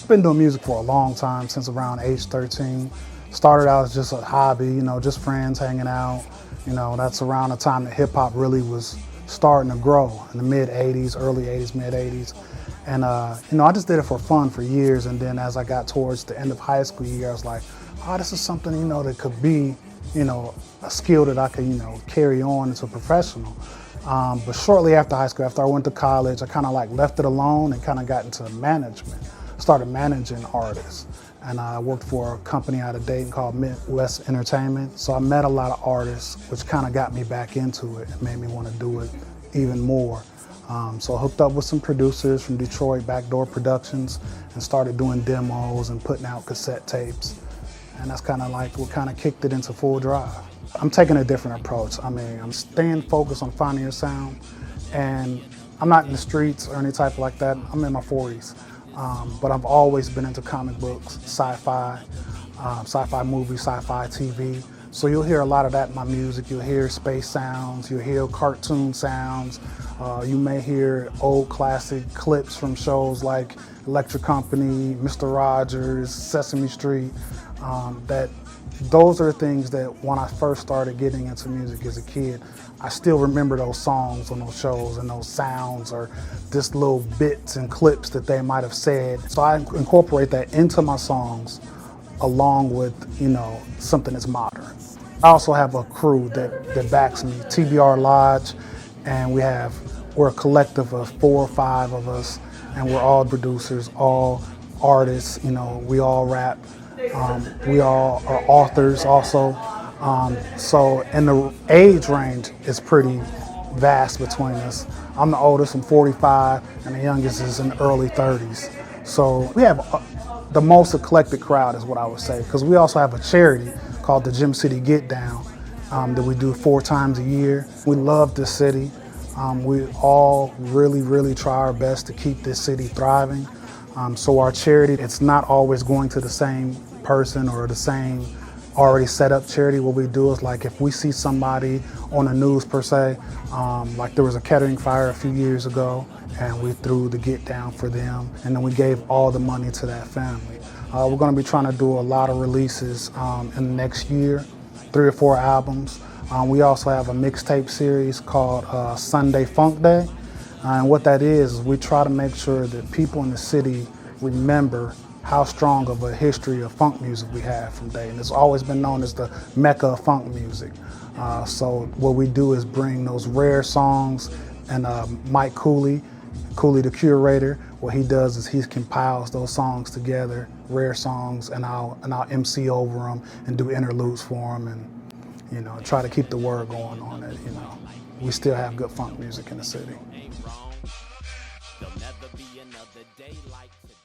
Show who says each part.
Speaker 1: I've been doing music for a long time, since around age 13. Started out as just a hobby, just friends hanging out. That's around the time that hip hop really was starting to grow, in the mid 80s, early 80s, mid 80s. And, I just did it for fun for years. And then as I got towards the end of high school year, I was like, oh, this is something, that could be, a skill that I could, carry on as a professional. But shortly after high school, after I went to college, I kind of like left it alone and kind of got into management. Started managing artists. And I worked for a company out of Dayton called Midwest Entertainment. So I met a lot of artists, which kind of got me back into it and made me want to do it even more. So I hooked up with some producers from Detroit, Backdoor Productions, and started doing demos and putting out cassette tapes. And that's kind of like what kind of kicked it into full drive. I'm taking a different approach. I'm staying focused on finding your sound, and I'm not in the streets or any type like that. I'm in my 40s, but I've always been into comic books, sci-fi movies, sci-fi TV. So you'll hear a lot of that in my music. You'll hear space sounds, you'll hear cartoon sounds. You may hear old classic clips from shows like Electric Company, Mr. Rogers, Sesame Street. Those are things that when I first started getting into music as a kid, I still remember those songs on those shows and those sounds or just little bits and clips that they might have said. So I incorporate that into my songs along with, something that's modern. I also have a crew that backs me, TBR Lodge, and we're a collective of 4 or 5 of us, and we're all producers, all artists, we all rap. We all are authors also. And the age range is pretty vast between us. I'm the oldest, I'm 45, and the youngest is in the early 30s. So we have the most eclectic crowd is what I would say, because we also have a charity called the Gym City Get Down that we do 4 times a year. We love this city. We all really try our best to keep this city thriving. So our charity, it's not always going to the same person or the same already set up charity. What we do is, like, if we see somebody on the news per se, like there was a catering fire a few years ago, and we threw the Get Down for them, and then we gave all the money to that family. We're going to be trying to do a lot of releases in the next year, 3 or 4 albums. We also have a mixtape series called Sunday Funk Day. And what that is we try to make sure that people in the city remember how strong of a history of funk music we have from Dayton. It's always been known as the Mecca of funk music. So what we do is bring those rare songs, and Mike Cooley the curator, what he does is he compiles those songs together, rare songs, and I'll MC over them and do interludes for them, and try to keep the word going on it. We still have good funk music in the city.
Speaker 2: There'll never be another day like today.